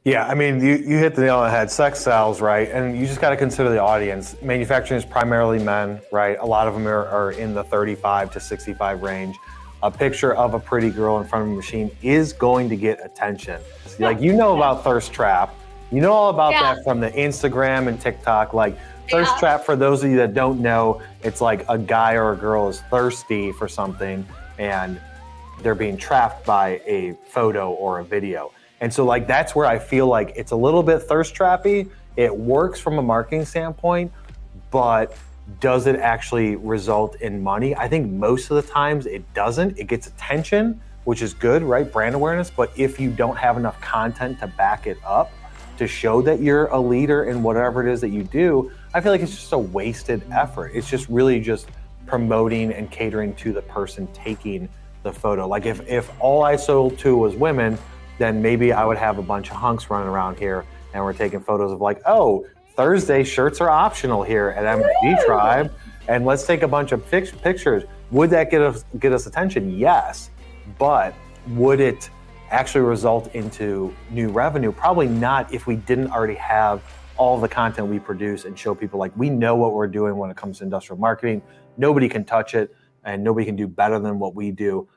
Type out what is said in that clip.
Yeah, I mean, you hit the nail on the head. Sex sells, right? And you just got to consider the audience. Manufacturing is primarily men, right? A lot of them are in the 35 to 65 range. A picture of a pretty girl in front of a machine is going to get attention. Like, you know about Thirst Trap. You know all about Yeah. that from the Instagram and TikTok. Like, Thirst Yeah. Trap, for those of you that don't know, it's like a guy or a girl is thirsty for something and they're being trapped by a photo or a video. And so like that's where I feel like it's a little bit thirst trappy. It works from a marketing standpoint, but does it actually result in money? I think most of the times it doesn't. It gets attention, which is good, right? Brand awareness. But if you don't have enough content to back it up, to show that you're a leader in whatever it is that you do, I feel like it's just a wasted effort. It's just really just promoting and catering to the person taking the photo. Like if all I sold to was women, then maybe I would have a bunch of hunks running around here and we're taking photos of like, oh, Thursday shirts are optional here at MG Tribe, and let's take a bunch of pictures. Would that get us attention? Yes, but would it actually result into new revenue? Probably not if we didn't already have all the content we produce and show people like we know what we're doing when it comes to industrial marketing. Nobody can touch it and nobody can do better than what we do.